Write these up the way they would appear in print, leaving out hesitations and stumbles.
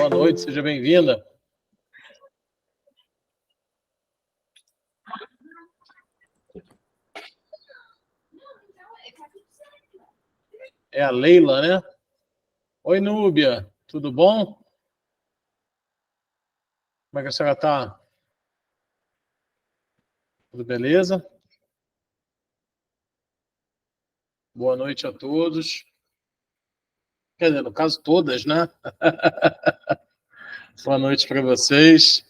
Boa noite, seja bem-vinda. É a Leila, né? Oi, Núbia, tudo bom? Como é que a senhora está? Tudo beleza? Boa noite a todos. Quer dizer, no caso, todas, né? Boa noite para vocês.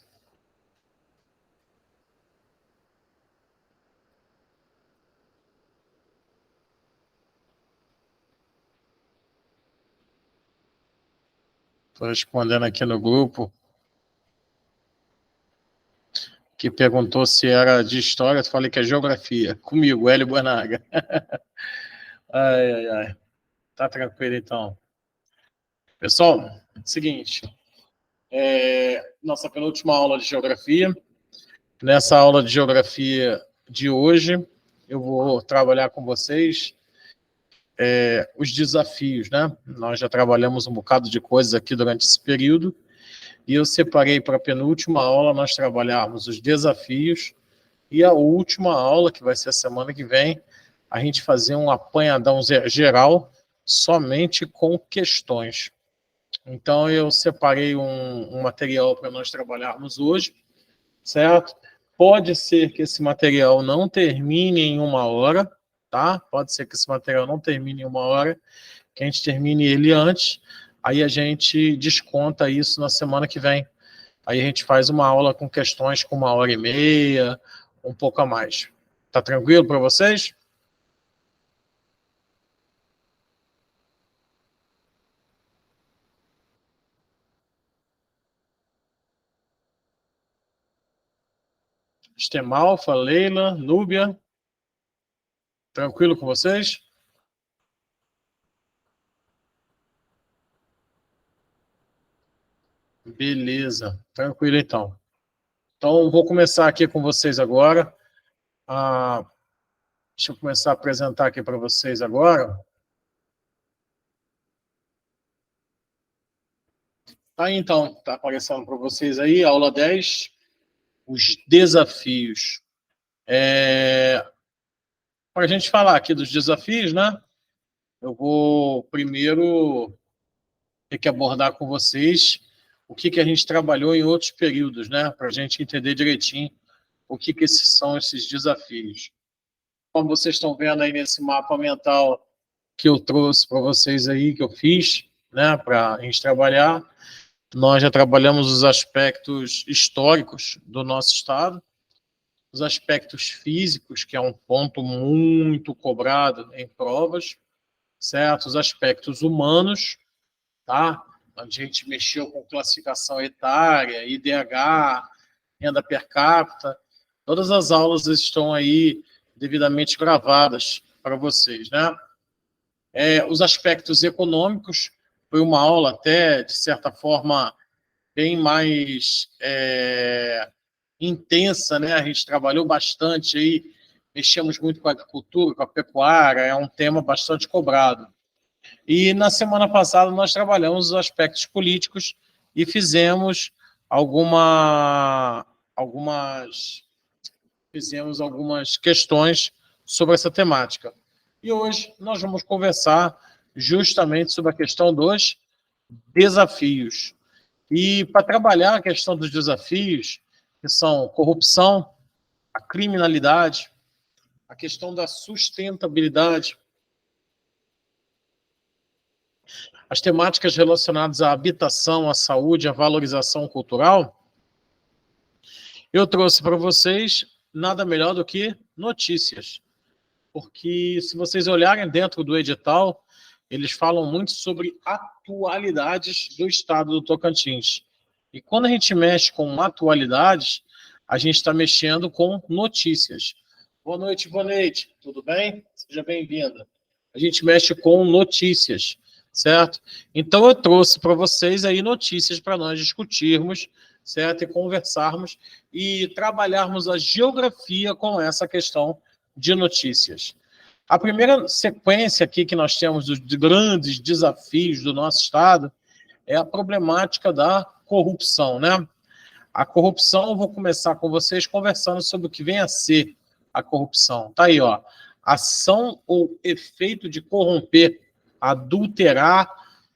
Estou respondendo aqui no grupo, que perguntou se era de história, eu falei que é geografia. Comigo, Hélio Buenaga. Ai, ai, ai. Tá tranquilo, então. Pessoal, seguinte, nossa penúltima aula de geografia. Nessa aula de geografia de hoje, eu vou trabalhar com vocês os desafios, né? Nós já trabalhamos um bocado de coisas aqui durante esse período, e eu separei para a penúltima aula nós trabalharmos os desafios, e a última aula, que vai ser a semana que vem, a gente fazer um apanhadão geral somente com questões. Então, eu separei um material para nós trabalharmos hoje, certo? Pode ser que esse material não termine em 1 hora, tá? Pode ser que esse material não termine em 1 hora, que a gente termine ele antes, aí a gente desconta isso na semana que vem. Aí a gente faz uma aula com questões com 1 hora e meia, um pouco a mais. Tá tranquilo para vocês? Estemalfa, Leila, Núbia, tranquilo com vocês? Beleza, tranquilo então. Então, vou começar aqui com vocês agora. Deixa eu começar a apresentar aqui para vocês agora. Tá, então, tá aparecendo para vocês aí, aula 10, os desafios. Para a gente falar aqui dos desafios, né? Eu vou primeiro ter que abordar com vocês o que a gente trabalhou em outros períodos, né? Para a gente entender direitinho o que esses são esses desafios. Como vocês estão vendo aí nesse mapa mental que eu trouxe para vocês aí, que eu fiz, né? Para a gente trabalhar, nós já trabalhamos os aspectos históricos do nosso estado, os aspectos físicos, que é um ponto muito cobrado em provas, certo? Os aspectos humanos, tá? A gente mexeu com classificação etária, IDH, renda per capita. Todas as aulas estão aí devidamente gravadas para vocês, né? Os aspectos econômicos, foi uma aula até, de certa forma, bem mais intensa, né? A gente trabalhou bastante aí, mexemos muito com a agricultura, com a pecuária, é um tema bastante cobrado. E na semana passada nós trabalhamos os aspectos políticos e fizemos algumas questões sobre essa temática. E hoje nós vamos conversar justamente sobre a questão dos desafios. E para trabalhar a questão dos desafios, que são corrupção, a criminalidade, a questão da sustentabilidade, as temáticas relacionadas à habitação, à saúde, à valorização cultural, eu trouxe para vocês nada melhor do que notícias. Porque se vocês olharem dentro do edital, eles falam muito sobre atualidades do estado do Tocantins. E quando a gente mexe com atualidades, a gente está mexendo com notícias. Boa noite, Boneide. Tudo bem? Seja bem-vinda. A gente mexe com notícias, certo? Então, eu trouxe para vocês aí notícias para nós discutirmos, certo? E conversarmos e trabalharmos a geografia com essa questão de notícias. A primeira sequência aqui que nós temos dos grandes desafios do nosso estado é a problemática da corrupção, né? A corrupção, eu vou começar com vocês conversando sobre o que vem a ser a corrupção. Tá aí, ó. Ação ou efeito de corromper, adulterar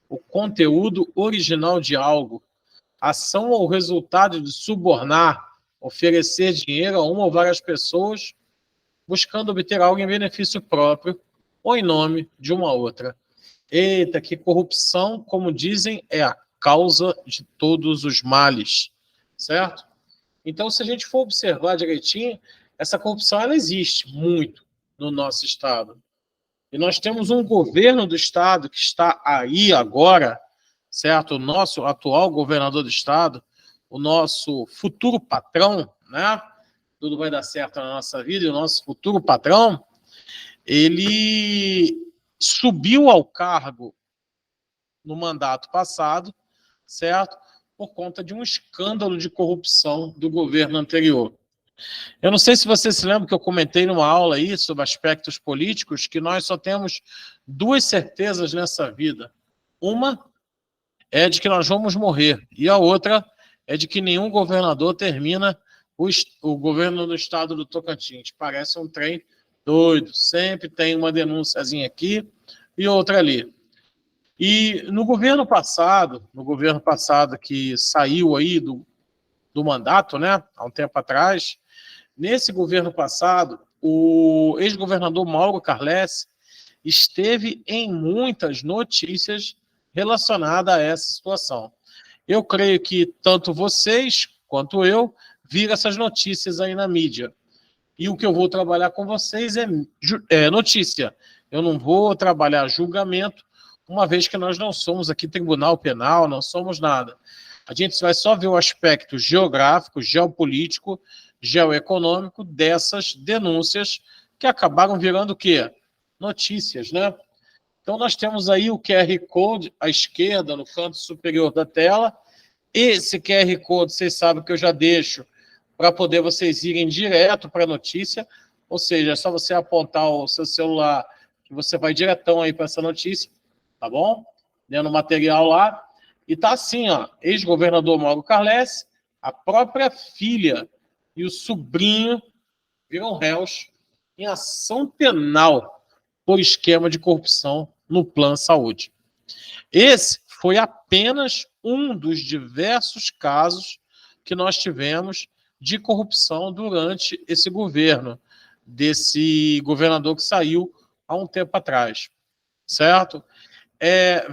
o conteúdo original de algo. Ação ou resultado de subornar, oferecer dinheiro a uma ou várias pessoas, buscando obter algo em benefício próprio ou em nome de uma outra. Eita, que corrupção, como dizem, é a causa de todos os males, certo? Então, se a gente for observar direitinho, essa corrupção ela existe muito no nosso Estado. E nós temos um governo do Estado que está aí agora, certo? O nosso atual governador do Estado, o nosso futuro patrão, né? Tudo vai dar certo na nossa vida, e o nosso futuro patrão, ele subiu ao cargo no mandato passado, certo? Por conta de um escândalo de corrupção do governo anterior. Eu não sei se você se lembra que eu comentei numa aula aí sobre aspectos políticos, que nós só temos duas certezas nessa vida. Uma é de que nós vamos morrer, e a outra é de que nenhum governador termina o governo do estado do Tocantins. Parece um trem doido, sempre tem uma denúnciazinha aqui e outra ali. E no governo passado que saiu aí do mandato, né, há um tempo atrás, nesse governo passado, o ex-governador Mauro Carles esteve em muitas notícias relacionadas a essa situação. Eu creio que tanto vocês quanto eu viram essas notícias aí na mídia. E o que eu vou trabalhar com vocês é notícia. Eu não vou trabalhar julgamento, uma vez que nós não somos aqui tribunal penal, não somos nada. A gente vai só ver o aspecto geográfico, geopolítico, geoeconômico dessas denúncias que acabaram virando o quê? Notícias, né? Então nós temos aí o QR Code à esquerda, no canto superior da tela. Esse QR Code, vocês sabem que eu já deixo para poder vocês irem direto para a notícia, ou seja, é só você apontar o seu celular que você vai diretão aí para essa notícia, tá bom? Dando material lá. E tá assim, ó, ex-governador Mauro Carles, a própria filha e o sobrinho viram réus em ação penal por esquema de corrupção no Plano Saúde. Esse foi apenas um dos diversos casos que nós tivemos de corrupção durante esse governo, desse governador que saiu há um tempo atrás, certo?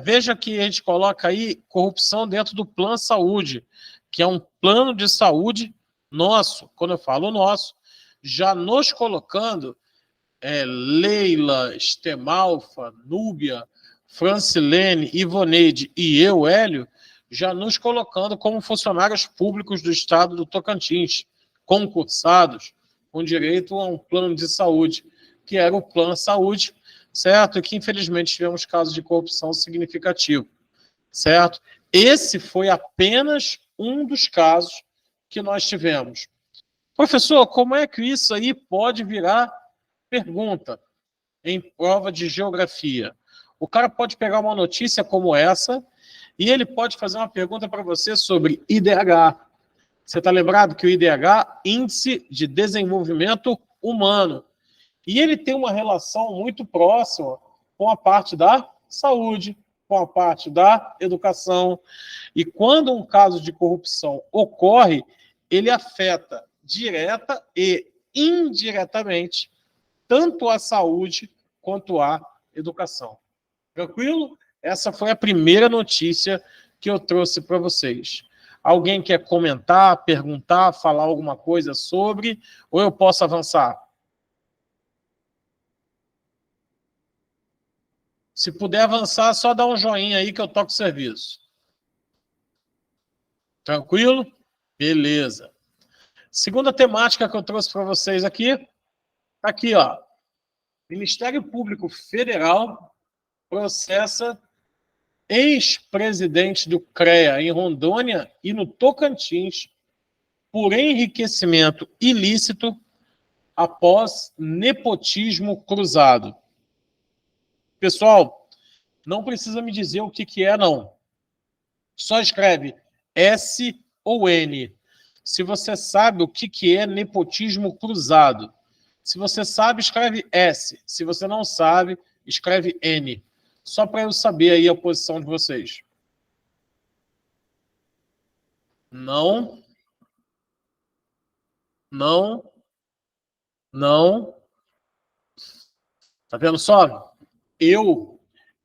Veja que a gente coloca aí corrupção dentro do Plano Saúde, que é um plano de saúde nosso. Quando eu falo nosso, já nos colocando Leila, Estemalfa, Núbia, Francilene, Ivoneide e eu, Hélio, já nos colocando como funcionários públicos do Estado do Tocantins, concursados, com direito a um plano de saúde, que era o Plano Saúde, certo? E que, infelizmente, tivemos casos de corrupção significativo, certo? Esse foi apenas um dos casos que nós tivemos. Professor, como é que isso aí pode virar pergunta em prova de geografia? O cara pode pegar uma notícia como essa e ele pode fazer uma pergunta para você sobre IDH. Você está lembrado que o IDH, Índice de Desenvolvimento Humano, e ele tem uma relação muito próxima com a parte da saúde, com a parte da educação. E quando um caso de corrupção ocorre, ele afeta direta e indiretamente tanto a saúde quanto a educação. Tranquilo? Essa foi a primeira notícia que eu trouxe para vocês. Alguém quer comentar, perguntar, falar alguma coisa sobre, ou eu posso avançar? Se puder avançar, só dá um joinha aí que eu toco o serviço. Tranquilo? Beleza. Segunda temática que eu trouxe para vocês aqui, aqui, ó. Ministério Público Federal processa ex-presidente do CREA em Rondônia e no Tocantins por enriquecimento ilícito após nepotismo cruzado. Pessoal, não precisa me dizer o que é, não. Só escreve S ou N. Se você sabe o que é nepotismo cruzado. Se você sabe, escreve S. Se você não sabe, escreve N. Só para eu saber aí a posição de vocês. Não. Não. Não. Tá vendo só?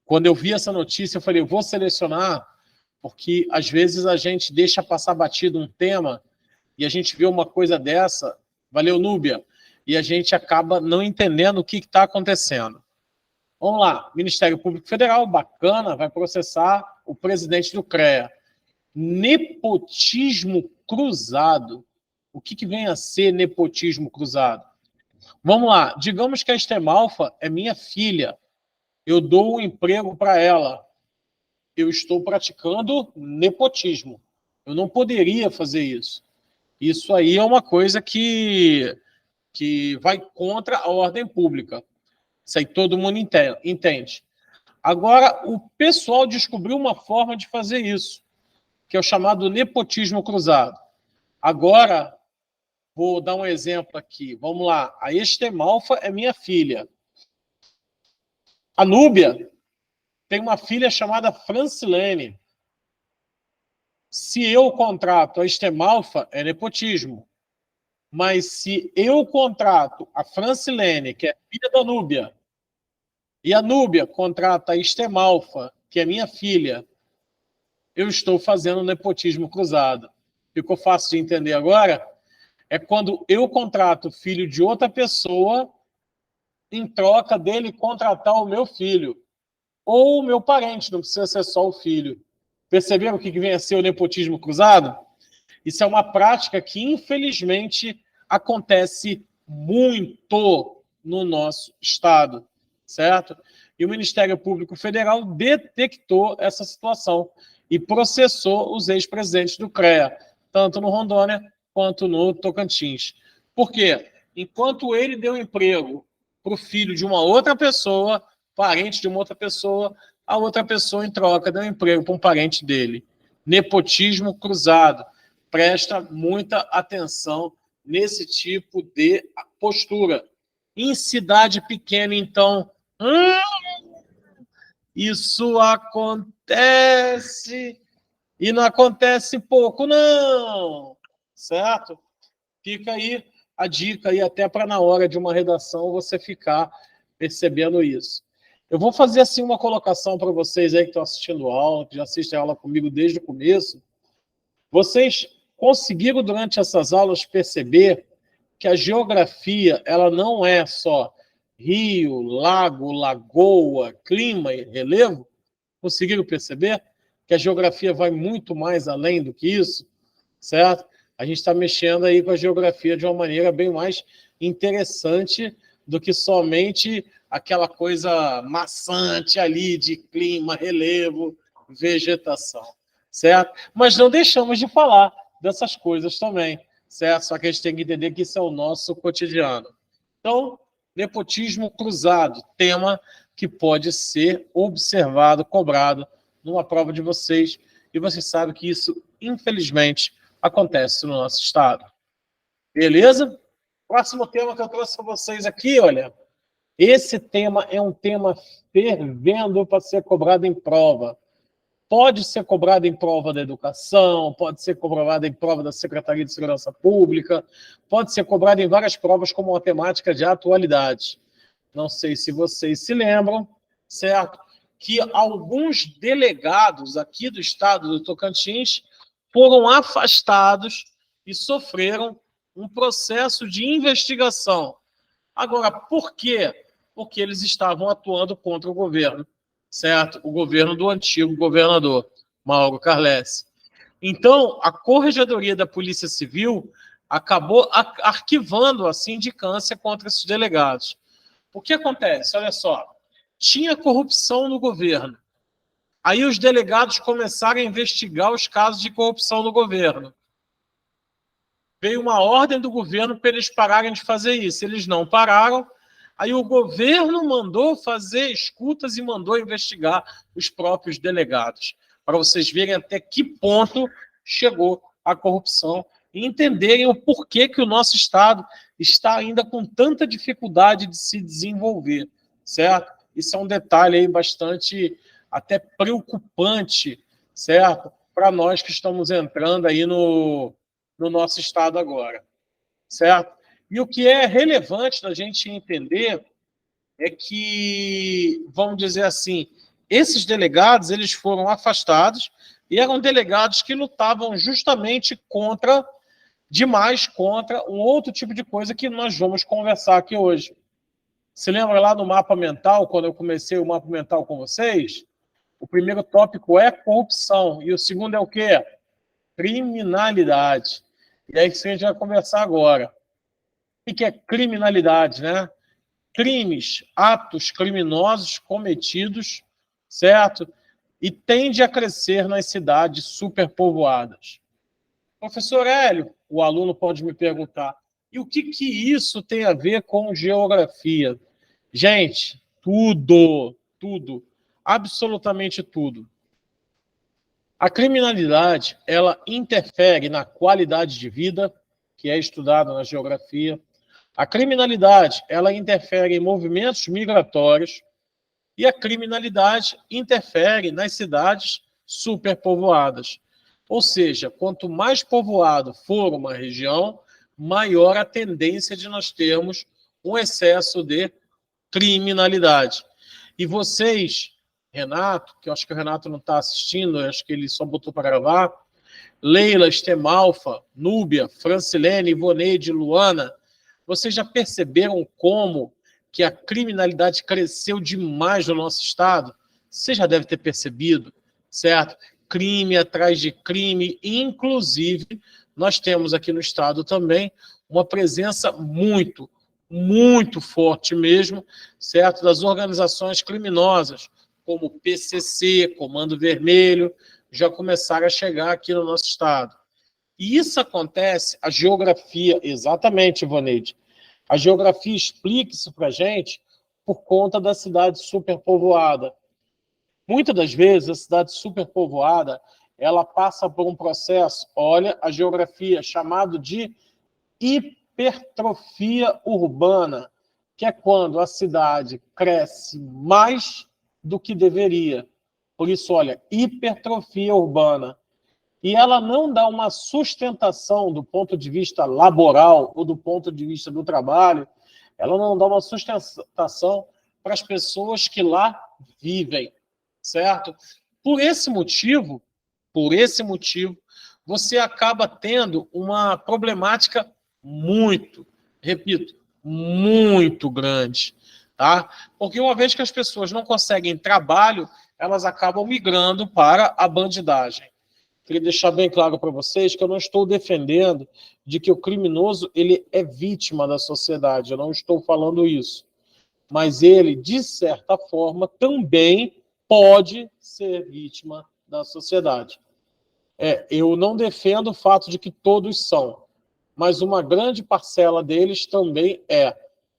Quando eu vi essa notícia, eu falei, eu vou selecionar, porque às vezes a gente deixa passar batido um tema e a gente vê uma coisa dessa, valeu, Núbia, e a gente acaba não entendendo o que está acontecendo. Vamos lá, Ministério Público Federal, bacana, vai processar o presidente do CREA. Nepotismo cruzado. O que vem a ser nepotismo cruzado? Vamos lá, digamos que a Estemalfa é minha filha. Eu dou um emprego para ela. Eu estou praticando nepotismo. Eu não poderia fazer isso. Isso aí é uma coisa que vai contra a ordem pública. Isso aí todo mundo entende. Agora, o pessoal descobriu uma forma de fazer isso, que é o chamado nepotismo cruzado. Agora, vou dar um exemplo aqui. Vamos lá. A Estemalfa é minha filha. A Núbia tem uma filha chamada Francilene. Se eu contrato a Estemalfa, é nepotismo. Mas se eu contrato a Francilene, que é filha da Núbia, e a Núbia contrata a Estemalfa, que é minha filha, eu estou fazendo nepotismo cruzado. Ficou fácil de entender agora? É quando eu contrato o filho de outra pessoa em troca dele contratar o meu filho. Ou o meu parente, não precisa ser só o filho. Perceberam o que vem a ser o nepotismo cruzado? Isso é uma prática que, infelizmente, acontece muito no nosso Estado, certo? E o Ministério Público Federal detectou essa situação e processou os ex-presidentes do CREA, tanto no Rondônia quanto no Tocantins. Por quê? Enquanto ele deu emprego para o filho de uma outra pessoa, parente de uma outra pessoa, a outra pessoa, em troca, deu emprego para um parente dele. Nepotismo cruzado. Presta muita atenção nesse tipo de postura. Em cidade pequena, então, isso acontece e não acontece pouco, não. Certo? Fica aí a dica aí até para na hora de uma redação você ficar percebendo isso. Eu vou fazer assim uma colocação para vocês aí que estão assistindo a aula, que já assistem a aula comigo desde o começo. Vocês conseguiram durante essas aulas perceber que a geografia ela não é só rio, lago, lagoa, clima e relevo? Conseguiram perceber que a geografia vai muito mais além do que isso, certo? A gente está mexendo aí com a geografia de uma maneira bem mais interessante do que somente aquela coisa maçante ali de clima, relevo, vegetação, certo? Mas não deixamos de falar dessas coisas também, certo? Só que a gente tem que entender que isso é o nosso cotidiano. Então, nepotismo cruzado, tema que pode ser observado, cobrado numa prova de vocês, e vocês sabem que isso, infelizmente, acontece no nosso estado. Beleza? Próximo tema que eu trouxe para vocês aqui, olha, esse tema é um tema fervendo para ser cobrado em prova. Pode ser cobrado em prova da educação, pode ser cobrado em prova da Secretaria de Segurança Pública, pode ser cobrado em várias provas como uma temática de atualidade. Não sei se vocês se lembram, certo? Que alguns delegados aqui do estado do Tocantins foram afastados e sofreram um processo de investigação. Agora, por quê? Porque eles estavam atuando contra o governo, certo? O governo do antigo governador, Mauro Carlesse. Então, a Corregedoria da Polícia Civil acabou arquivando a sindicância contra esses delegados. O que acontece? Olha só, tinha corrupção no governo. Aí os delegados começaram a investigar os casos de corrupção no governo. Veio uma ordem do governo para eles pararem de fazer isso. Eles não pararam. Aí o governo mandou fazer escutas e mandou investigar os próprios delegados. para vocês verem até que ponto chegou a corrupção e entenderem o porquê que o nosso Estado está ainda com tanta dificuldade de se desenvolver, certo? Isso é um detalhe aí bastante até preocupante, certo? Para nós que estamos entrando aí no nosso Estado agora, certo? E o que é relevante da gente entender é que, vamos dizer assim, esses delegados eles foram afastados e eram delegados que lutavam justamente contra um outro tipo de coisa que nós vamos conversar aqui hoje. Se lembra lá no mapa mental, quando eu comecei o mapa mental com vocês? O primeiro tópico é corrupção e o segundo é o quê? Criminalidade. E é isso que a gente vai conversar agora. O que é criminalidade, né? Crimes, atos criminosos cometidos, certo? E tende a crescer nas cidades superpovoadas. Professor Hélio, o aluno pode me perguntar, e o que isso tem a ver com geografia? Gente, tudo, absolutamente tudo. A criminalidade, ela interfere na qualidade de vida, que é estudada na geografia. A criminalidade, ela interfere em movimentos migratórios e a criminalidade interfere nas cidades superpovoadas. Ou seja, quanto mais povoado for uma região, maior a tendência de nós termos um excesso de criminalidade. E vocês, Renato, que eu acho que o Renato não está assistindo, eu acho que ele só botou para gravar, Leila, Estemalfa, Núbia, Francilene, Ivoneide, Luana, vocês já perceberam como que a criminalidade cresceu demais no nosso estado? Você já deve ter percebido, certo? Crime atrás de crime, inclusive nós temos aqui no estado também uma presença muito forte mesmo, certo? Das organizações criminosas, como o PCC, Comando Vermelho, já começaram a chegar aqui no nosso estado. E isso acontece, a geografia, exatamente, Ivoneide, a geografia explica isso para a gente por conta da cidade superpovoada. Muitas das vezes, a cidade superpovoada, ela passa por um processo, olha, a geografia, chamado de hipertrofia urbana, que é quando a cidade cresce mais do que deveria. Por isso, olha, hipertrofia urbana. E ela não dá uma sustentação do ponto de vista laboral ou do ponto de vista do trabalho, ela não dá uma sustentação para as pessoas que lá vivem, certo? Por esse motivo, você acaba tendo uma problemática muito, repito, muito grande, tá? Porque uma vez que as pessoas não conseguem trabalho, elas acabam migrando para a bandidagem. Queria deixar bem claro para vocês que eu não estou defendendo de que o criminoso ele é vítima da sociedade, eu não estou falando isso. Mas ele, de certa forma, também pode ser vítima da sociedade. Eu não defendo o fato de que todos são, mas uma grande parcela deles também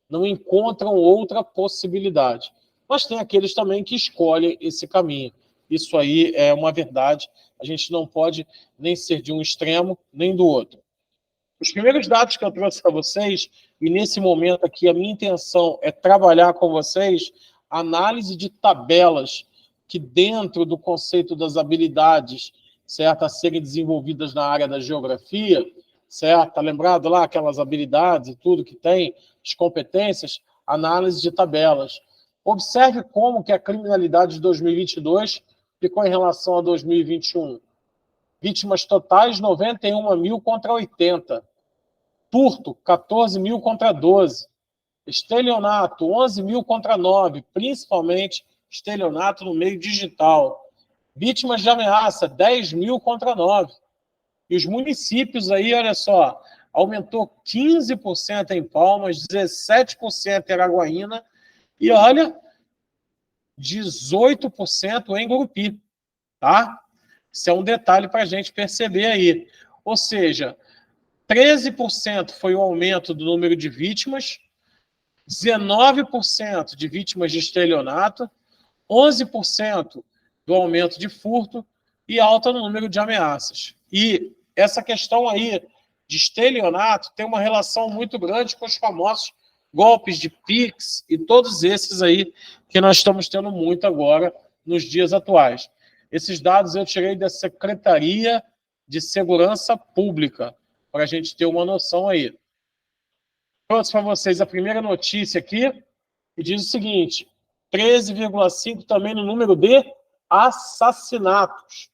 não encontram outra possibilidade. Mas tem aqueles também que escolhem esse caminho. Isso aí é uma verdade. A gente não pode nem ser de um extremo, nem do outro. Os primeiros dados que eu trouxe para vocês, e nesse momento aqui a minha intenção é trabalhar com vocês análise de tabelas que dentro do conceito das habilidades, certo, a serem desenvolvidas na área da geografia, certo? Tá lembrado lá aquelas habilidades e tudo que tem, as competências, análise de tabelas. Observe como que a criminalidade de 2022 ficou em relação a 2021. Vítimas totais, 91 mil contra 80. Furto, 14 mil contra 12. Estelionato, 11 mil contra 9, principalmente estelionato no meio digital. Vítimas de ameaça, 10 mil contra 9. E os municípios aí, olha só, aumentou 15% em Palmas, 17% em Araguaína e, olha, 18% em Gurupi, tá? Isso é um detalhe para a gente perceber aí. Ou seja, 13% foi o aumento do número de vítimas, 19% de vítimas de estelionato, 11% do aumento de furto e alta no número de ameaças. E essa questão aí de estelionato tem uma relação muito grande com os famosos golpes de Pix e todos esses aí que nós estamos tendo muito agora nos dias atuais. Esses dados eu tirei da Secretaria de Segurança Pública, para a gente ter uma noção aí. Trouxe para vocês a primeira notícia aqui, que diz o seguinte: 13,5 também no número de assassinatos.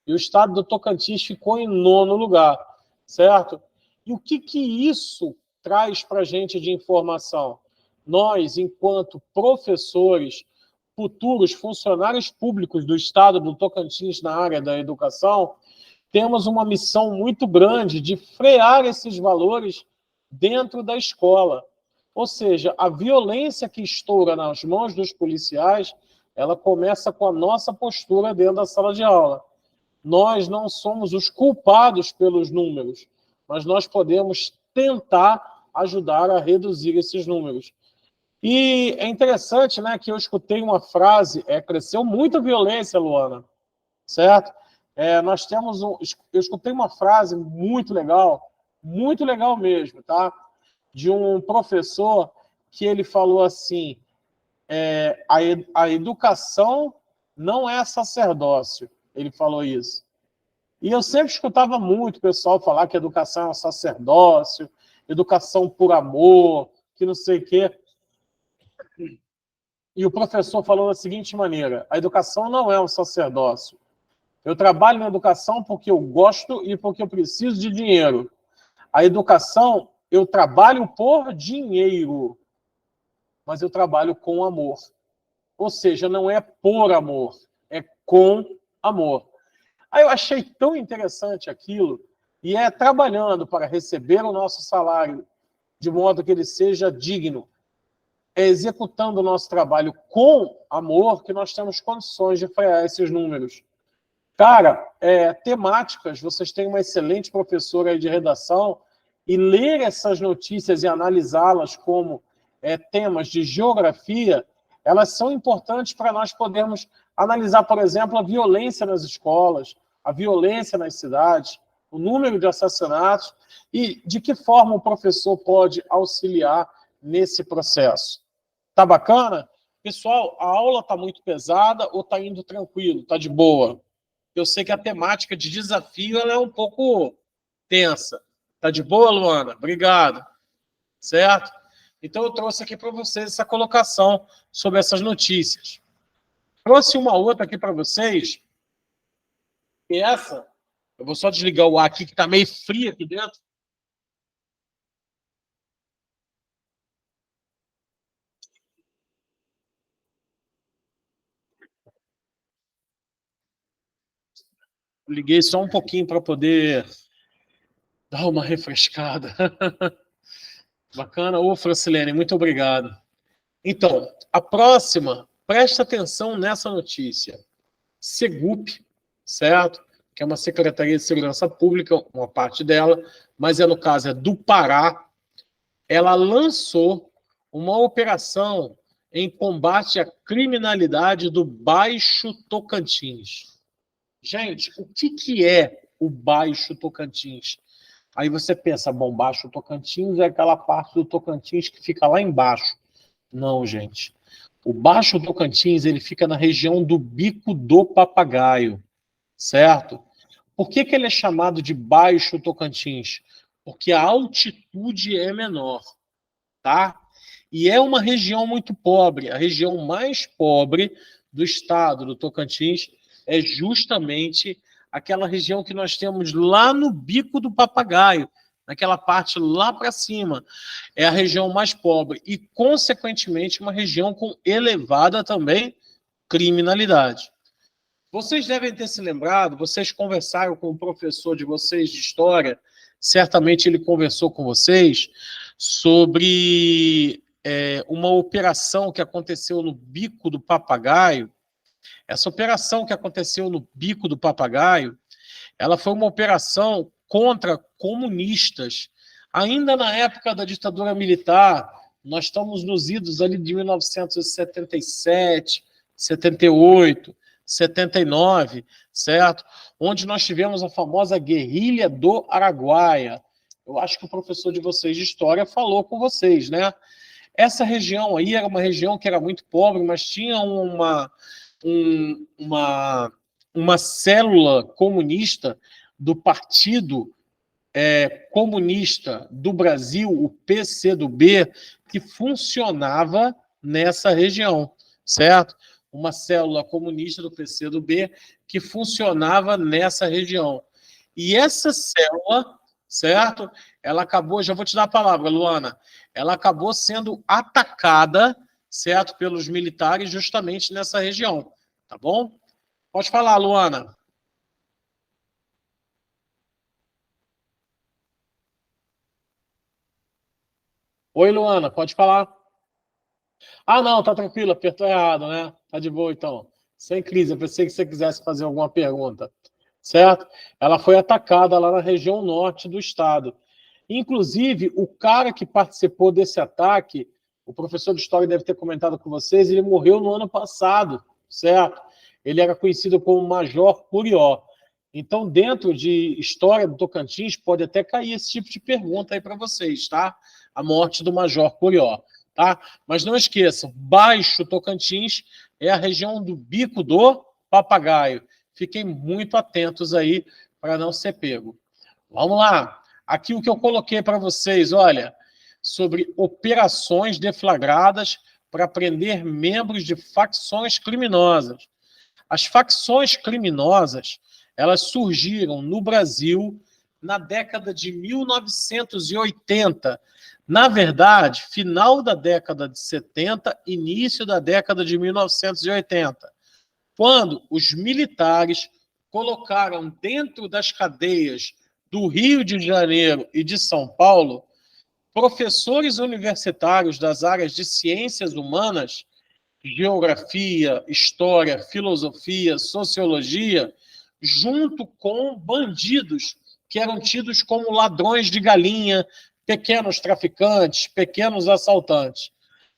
E o estado do Tocantins ficou em 9º lugar, certo? E o que isso traz para a gente de informação? Nós, enquanto professores, futuros funcionários públicos do estado do Tocantins na área da educação, temos uma missão muito grande de frear esses valores dentro da escola. Ou seja, a violência que estoura nas mãos dos policiais, ela começa com a nossa postura dentro da sala de aula. Nós não somos os culpados pelos números, mas nós podemos tentar ajudar a reduzir esses números. E é interessante, né, que eu escutei uma frase, cresceu muito a violência, Luana, certo? Eu escutei uma frase muito legal mesmo, tá? De um professor que ele falou assim, a educação não é sacerdócio. Ele falou isso. E eu sempre escutava muito o pessoal falar que educação é um sacerdócio, educação por amor, que não sei o quê. E o professor falou da seguinte maneira: a educação não é um sacerdócio. Eu trabalho na educação porque eu gosto e porque eu preciso de dinheiro. A educação, eu trabalho por dinheiro, mas eu trabalho com amor. Ou seja, não é por amor, é com amor. Aí eu achei tão interessante aquilo, e é trabalhando para receber o nosso salário de modo que ele seja digno, é executando o nosso trabalho com amor que nós temos condições de frear esses números. Cara, temáticas, vocês têm uma excelente professora aí de redação, e ler essas notícias e analisá-las como temas de geografia, elas são importantes para nós podermos analisar, por exemplo, a violência nas escolas, a violência nas cidades, o número de assassinatos e de que forma o professor pode auxiliar nesse processo. Tá bacana? Pessoal, a aula está muito pesada ou está indo tranquilo? Está de boa? Eu sei que a temática de desafio ela é um pouco tensa. Tá de boa, Luana? Obrigado. Certo? Então, eu trouxe aqui para vocês essa colocação sobre essas notícias. Trouxe uma outra aqui para vocês. E essa, eu vou só desligar o ar aqui, que está meio frio aqui dentro. Liguei só um pouquinho para poder dar uma refrescada. Bacana. Ô, Francilene, muito obrigado. Então, a próxima, presta atenção nessa notícia. Segup, certo? Que é uma Secretaria de Segurança Pública, uma parte dela, mas no caso é do Pará. Ela lançou uma operação em combate à criminalidade do Baixo Tocantins. Gente, o que é o Baixo Tocantins? Aí você pensa, bom, Baixo Tocantins é aquela parte do Tocantins que fica lá embaixo. Não, gente. O Baixo Tocantins, ele fica na região do Bico do Papagaio, certo? Por que ele é chamado de Baixo Tocantins? Porque a altitude é menor, tá? E é uma região muito pobre. A região mais pobre do estado do Tocantins é justamente aquela região que nós temos lá no Bico do Papagaio, naquela parte lá para cima. É a região mais pobre e, consequentemente, uma região com elevada também criminalidade. Vocês devem ter se lembrado, vocês conversaram com o professor de vocês de história, certamente ele conversou com vocês sobre uma operação que aconteceu no Bico do Papagaio. Essa operação que aconteceu no Bico do Papagaio, ela foi uma operação contra comunistas. Ainda na época da ditadura militar, nós estamos nos idos ali de 1977, 78, 79, certo? Onde nós tivemos a famosa guerrilha do Araguaia. Eu acho que o professor de vocês de História falou com vocês, né? Essa região aí era uma região que era muito pobre, mas tinha uma célula comunista do Partido Comunista do Brasil, o PCdoB, que funcionava nessa região, certo? Uma célula comunista do PCdoB que funcionava nessa região. E essa célula, certo? Ela acabou, já vou te dar a palavra, Luana, ela acabou sendo atacada, certo? Pelos militares justamente nessa região, tá bom? Pode falar, Luana. Oi, Luana, pode falar. Ah, não, tá tranquilo, apertou errado, né? Tá de boa, então. Sem crise, eu pensei que você quisesse fazer alguma pergunta, certo? Ela foi atacada lá na região norte do estado. Inclusive, o cara que participou desse ataque, o professor de história deve ter comentado com vocês, ele morreu no ano passado, certo? Ele era conhecido como Major Curió. Então, dentro de história do Tocantins, pode até cair esse tipo de pergunta aí para vocês, tá? A morte do Major Curió, tá? Mas não esqueçam, Baixo Tocantins é a região do Bico do Papagaio. Fiquem muito atentos aí para não ser pego. Vamos lá. Aqui o que eu coloquei para vocês, olha, sobre operações deflagradas para prender membros de facções criminosas. As facções criminosas, elas surgiram no Brasil na década de 1980. Na verdade, final da década de 70, início da década de 1980, quando os militares colocaram dentro das cadeias do Rio de Janeiro e de São Paulo professores universitários das áreas de ciências humanas, geografia, história, filosofia, sociologia, junto com bandidos que eram tidos como ladrões de galinha, pequenos traficantes, pequenos assaltantes.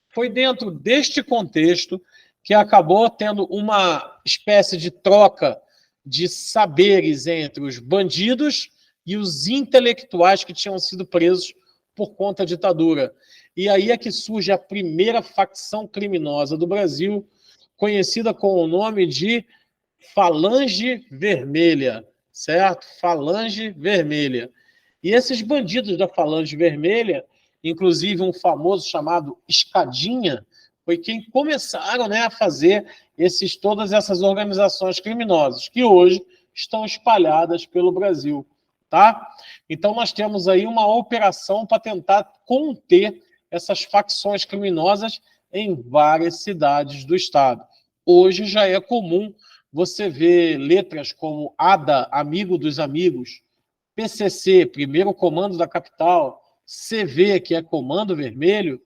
Foi dentro deste contexto que acabou tendo uma espécie de troca de saberes entre os bandidos e os intelectuais que tinham sido presos por conta da ditadura. E aí é que surge a primeira facção criminosa do Brasil, conhecida com o nome de Falange Vermelha, certo? Falange Vermelha. E esses bandidos da Falange Vermelha, inclusive um famoso chamado Escadinha, foi quem começaram, né, a fazer todas essas organizações criminosas, que hoje estão espalhadas pelo Brasil. Tá? Então, nós temos aí uma operação para tentar conter essas facções criminosas em várias cidades do estado. Hoje já é comum você ver letras como ADA, Amigo dos Amigos, PCC, Primeiro Comando da Capital, CV, que é Comando Vermelho.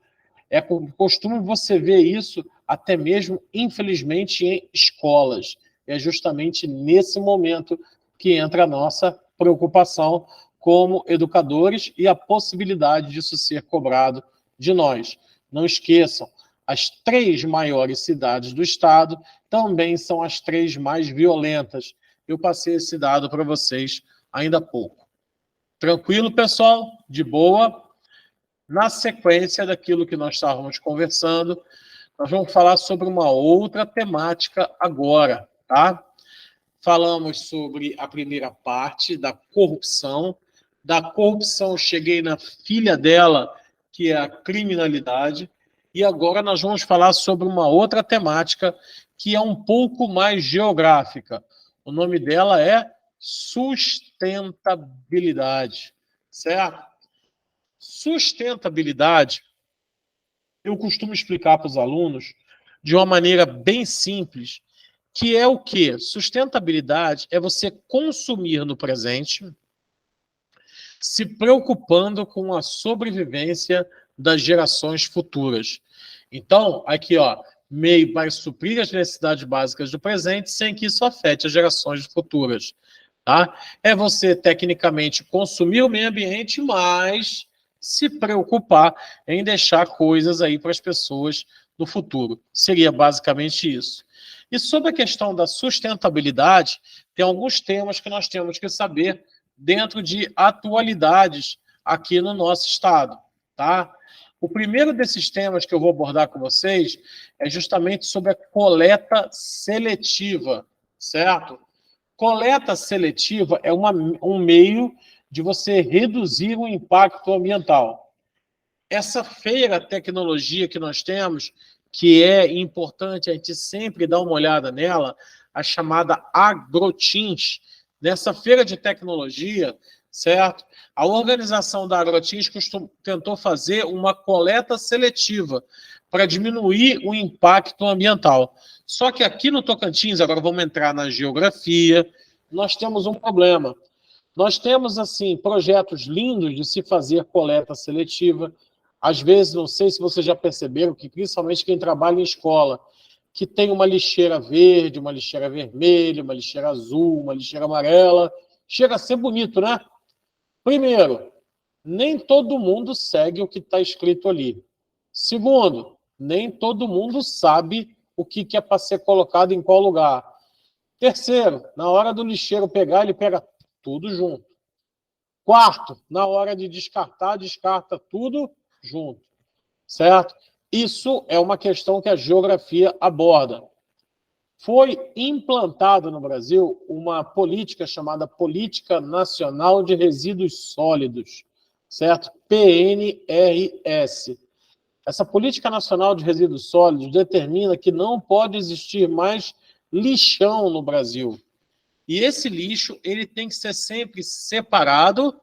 É costume você ver isso até mesmo, infelizmente, em escolas. É justamente nesse momento que entra a nossa preocupação como educadores e a possibilidade disso ser cobrado de nós. Não esqueçam, as 3 maiores cidades do estado também são as 3 mais violentas. Eu passei esse dado para vocês ainda há pouco. Tranquilo, pessoal? De boa? Na sequência daquilo que nós estávamos conversando, nós vamos falar sobre uma outra temática agora, tá? Falamos sobre a primeira parte da corrupção. Da corrupção, cheguei na filha dela, que é a criminalidade. E agora nós vamos falar sobre uma outra temática que é um pouco mais geográfica. O nome dela é sustentabilidade, certo? Sustentabilidade, eu costumo explicar para os alunos de uma maneira bem simples, que é o quê? Sustentabilidade é você consumir no presente, se preocupando com a sobrevivência das gerações futuras. Então, aqui, ó, meio para suprir as necessidades básicas do presente sem que isso afete as gerações futuras. Tá? É você, tecnicamente, consumir o meio ambiente, mas se preocupar em deixar coisas aí para as pessoas no futuro. Seria basicamente isso. E sobre a questão da sustentabilidade, tem alguns temas que nós temos que saber dentro de atualidades aqui no nosso estado, tá? O primeiro desses temas que eu vou abordar com vocês é justamente sobre a coleta seletiva, certo? Coleta seletiva é um meio de você reduzir o impacto ambiental. Essa feira tecnologia que nós temos, que é importante a gente sempre dar uma olhada nela, a chamada Agrotins. Nessa feira de tecnologia, certo? A organização da Agrotins tentou fazer uma coleta seletiva para diminuir o impacto ambiental. Só que aqui no Tocantins, agora vamos entrar na geografia, nós temos um problema. Nós temos, assim, projetos lindos de se fazer coleta seletiva. Às vezes, não sei se vocês já perceberam, que principalmente quem trabalha em escola, que tem uma lixeira verde, uma lixeira vermelha, uma lixeira azul, uma lixeira amarela, chega a ser bonito, né? Primeiro, nem todo mundo segue o que está escrito ali. Segundo, nem todo mundo sabe o que é para ser colocado em qual lugar. Terceiro, na hora do lixeiro pegar, ele pega tudo junto. Quarto, na hora de descartar, descarta tudo junto, certo? Isso é uma questão que a geografia aborda. Foi implantada no Brasil uma política chamada Política Nacional de Resíduos Sólidos, certo? PNRS. Essa Política Nacional de Resíduos Sólidos determina que não pode existir mais lixão no Brasil. E esse lixo ele tem que ser sempre separado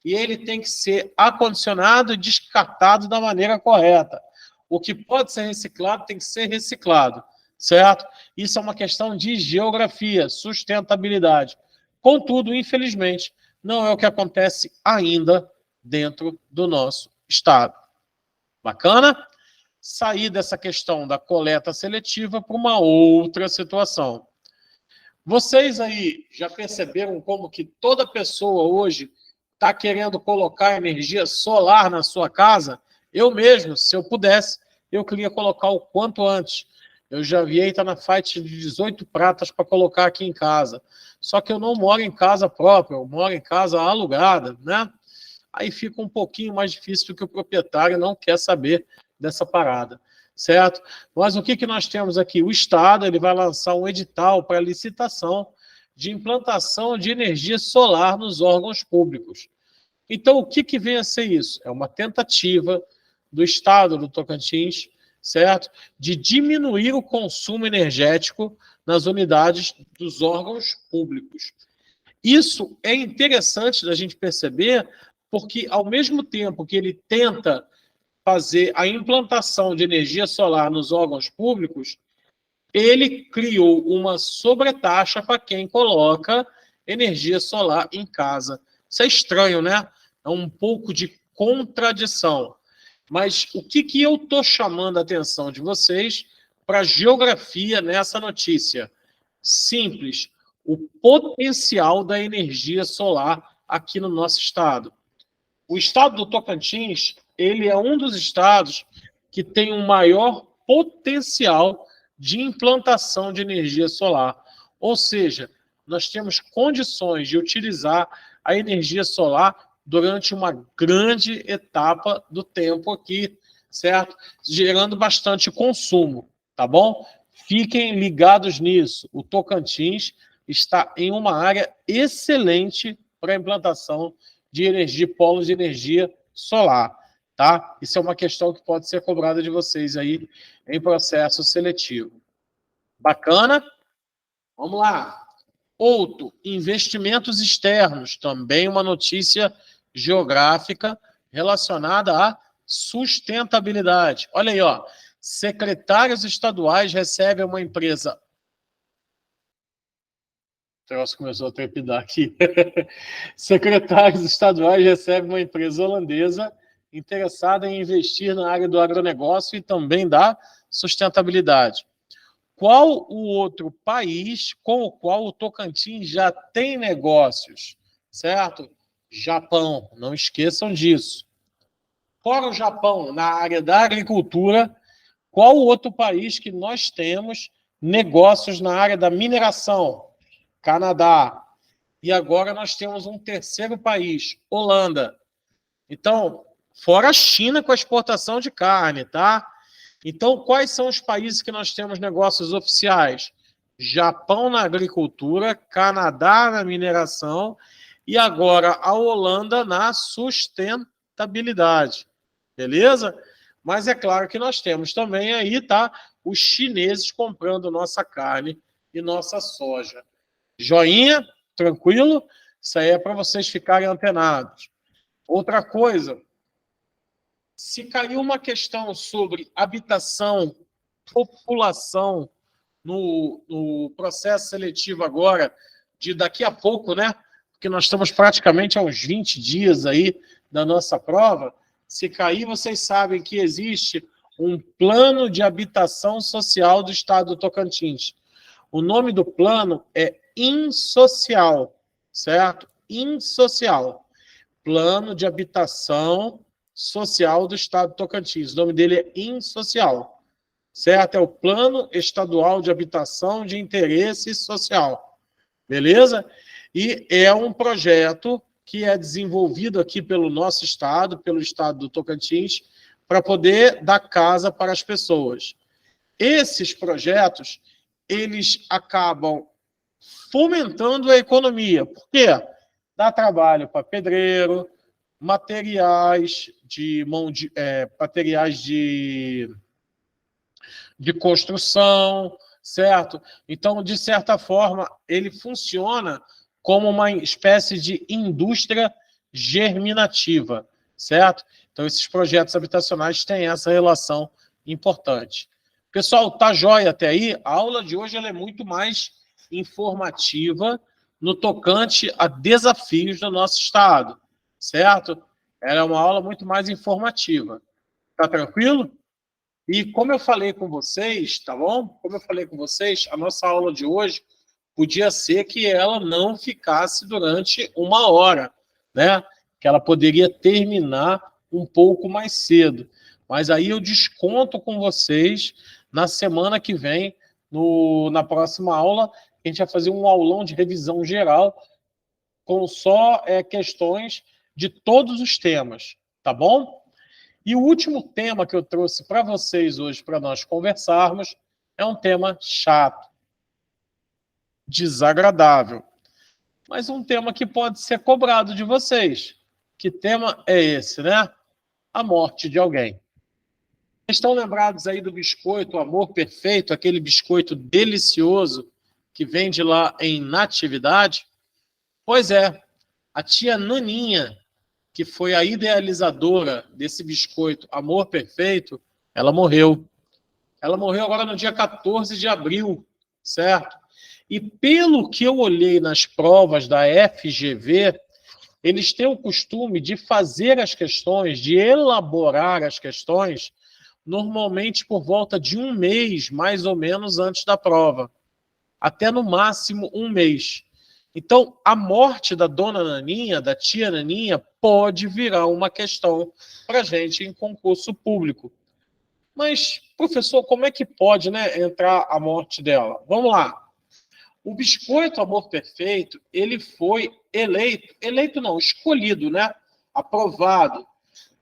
e ele tem que ser acondicionado e descartado da maneira correta. O que pode ser reciclado tem que ser reciclado, certo? Isso é uma questão de geografia, sustentabilidade. Contudo, infelizmente, não é o que acontece ainda dentro do nosso estado. Bacana? Sair dessa questão da coleta seletiva para uma outra situação. Vocês aí já perceberam como que toda pessoa hoje está querendo colocar energia solar na sua casa? Eu mesmo, se eu pudesse, eu queria colocar o quanto antes. Eu já vi aí, está na faixa de 18 pratas para colocar aqui em casa. Só que eu não moro em casa própria, eu moro em casa alugada, né? Aí fica um pouquinho mais difícil do que o proprietário não quer saber dessa parada, certo? Mas o que nós temos aqui? O Estado ele vai lançar um edital para licitação de implantação de energia solar nos órgãos públicos. Então, o que vem a ser isso? É uma tentativa do Estado do Tocantins, certo? De diminuir o consumo energético nas unidades dos órgãos públicos. Isso é interessante da gente perceber, porque, ao mesmo tempo que ele tenta fazer a implantação de energia solar nos órgãos públicos, ele criou uma sobretaxa para quem coloca energia solar em casa. Isso é estranho, né? É um pouco de contradição. Mas o que eu estou chamando a atenção de vocês para a geografia nessa notícia? Simples. O potencial da energia solar aqui no nosso estado. O estado do Tocantins, ele é um dos estados que tem um maior potencial de implantação de energia solar. Ou seja, nós temos condições de utilizar a energia solar durante uma grande etapa do tempo aqui, certo? Gerando bastante consumo, tá bom? Fiquem ligados nisso. O Tocantins está em uma área excelente para a implantação de energia, polos de energia solar, tá? Isso é uma questão que pode ser cobrada de vocês aí em processo seletivo. Bacana? Vamos lá. Outro, investimentos externos, também uma notícia geográfica relacionada à sustentabilidade. Olha aí, ó. Secretários estaduais recebem uma empresa. O negócio começou a trepidar aqui. Secretários estaduais recebem uma empresa holandesa interessada em investir na área do agronegócio e também da sustentabilidade. Qual o outro país com o qual o Tocantins já tem negócios? Certo? Japão, não esqueçam disso. Fora o Japão, na área da agricultura, qual o outro país que nós temos negócios na área da mineração, Canadá. E agora nós temos um terceiro país, Holanda. Então, fora a China com a exportação de carne, tá? Então, quais são os países que nós temos negócios oficiais? Japão na agricultura, Canadá na mineração e agora a Holanda na sustentabilidade. Beleza? Mas é claro que nós temos também aí, tá? Os chineses comprando nossa carne e nossa soja. Joinha? Tranquilo? Isso aí é para vocês ficarem antenados. Outra coisa, se caiu uma questão sobre habitação, população no processo seletivo agora, de daqui a pouco, né? Porque nós estamos praticamente a uns 20 dias aí da nossa prova. Se cair, vocês sabem que existe um plano de habitação social do estado do Tocantins. O nome do plano é InSocial, certo? InSocial. Plano de Habitação Social do Estado do Tocantins. O nome dele é InSocial, certo? É o Plano Estadual de Habitação de Interesse Social. Beleza? E é um projeto que é desenvolvido aqui pelo nosso estado, pelo estado do Tocantins, para poder dar casa para as pessoas. Esses projetos, eles acabam fomentando a economia. Por quê? Dá trabalho para pedreiro, materiais de construção, certo? Então, de certa forma, ele funciona como uma espécie de indústria germinativa, certo? Então, esses projetos habitacionais têm essa relação importante. Pessoal, tá jóia até aí? A aula de hoje ela é muito mais informativa no tocante a desafios do nosso estado, certo? Ela é uma aula muito mais informativa. Tá tranquilo? E como eu falei com vocês, tá bom? Como eu falei com vocês, a nossa aula de hoje podia ser que ela não ficasse durante 1 hora, né? Que ela poderia terminar um pouco mais cedo. Mas aí eu desconto com vocês na semana que vem, na próxima aula, a gente vai fazer um aulão de revisão geral com só questões de todos os temas, tá bom? E o último tema que eu trouxe para vocês hoje, para nós conversarmos, é um tema chato, desagradável, mas um tema que pode ser cobrado de vocês. Que tema é esse, né? A morte de alguém. Estão lembrados aí do biscoito Amor Perfeito, aquele biscoito delicioso que vende lá em Natividade? Pois é, a tia Naninha, que foi a idealizadora desse biscoito Amor Perfeito, ela morreu. Ela morreu agora no dia 14 de abril, certo? E pelo que eu olhei nas provas da FGV, eles têm o costume de fazer as questões, de elaborar as questões, normalmente por volta de 1 mês, mais ou menos, antes da prova. Até no máximo 1 mês. Então, a morte da dona Naninha, da tia Naninha, pode virar uma questão para a gente em concurso público. Mas, professor, como é que pode, né, entrar a morte dela? Vamos lá. O biscoito Amor Perfeito, ele foi escolhido, né, aprovado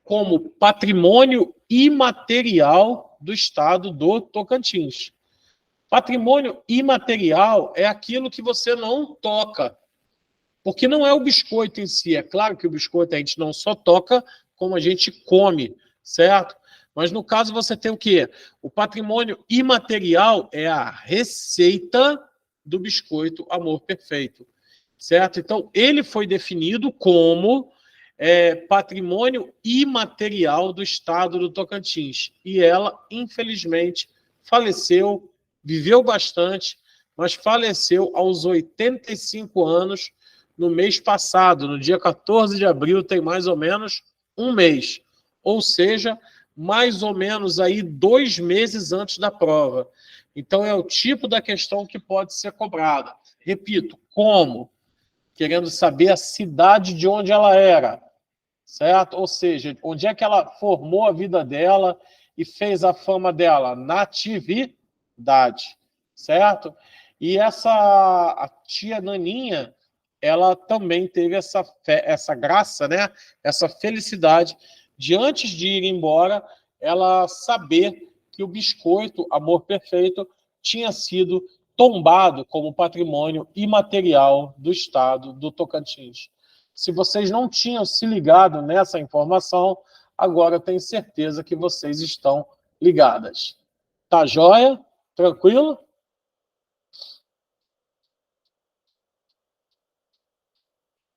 como patrimônio imaterial do estado do Tocantins. Patrimônio imaterial é aquilo que você não toca, porque não é o biscoito em si. É claro que o biscoito a gente não só toca, como a gente come, certo? Mas no caso você tem o quê? O patrimônio imaterial é a receita do biscoito Amor Perfeito, certo? Então, ele foi definido como patrimônio imaterial do estado do Tocantins. E ela, infelizmente, faleceu, viveu bastante, mas faleceu aos 85 anos no mês passado, no dia 14 de abril, tem mais ou menos 1 mês. Ou seja, mais ou menos aí 2 meses antes da prova. Então, é o tipo da questão que pode ser cobrada. Repito, como? Querendo saber a cidade de onde ela era, certo? Ou seja, onde é que ela formou a vida dela e fez a fama dela? Natividade, certo? E a tia Naninha, ela também teve essa graça, né? Essa felicidade de, antes de ir embora, ela saber que o biscoito Amor Perfeito tinha sido tombado como patrimônio imaterial do Estado do Tocantins. Se vocês não tinham se ligado nessa informação, agora eu tenho certeza que vocês estão ligadas. Tá joia? Tranquilo?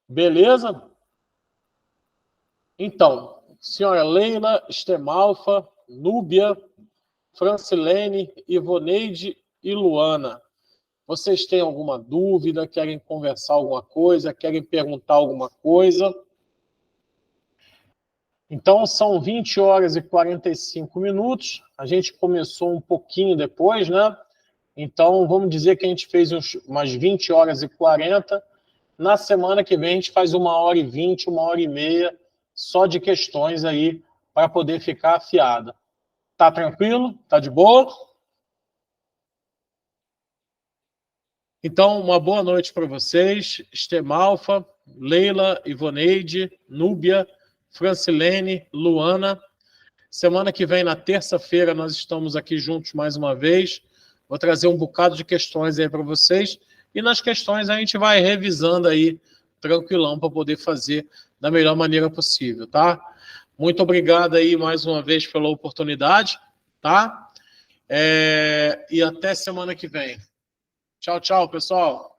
Beleza? Então, senhora Leila, Estemalfa, Núbia, Francilene, Ivoneide e Luana, vocês têm alguma dúvida, querem conversar alguma coisa, querem perguntar alguma coisa? Então, são 20 horas e 45 minutos. A gente começou um pouquinho depois, né? Então, vamos dizer que a gente fez umas 20 horas e 40. Na semana que vem, a gente faz 1h20, 1h30, só de questões aí, para poder ficar afiada. Tá tranquilo? Tá de boa? Então, uma boa noite para vocês. Estemalfa, Leila, Ivoneide, Núbia, Francilene, Luana. Semana que vem, na terça-feira, nós estamos aqui juntos mais uma vez. Vou trazer um bocado de questões aí para vocês. E nas questões a gente vai revisando aí, tranquilão, para poder fazer da melhor maneira possível, tá? Muito obrigado aí mais uma vez pela oportunidade, tá? E até semana que vem. Tchau, tchau, pessoal.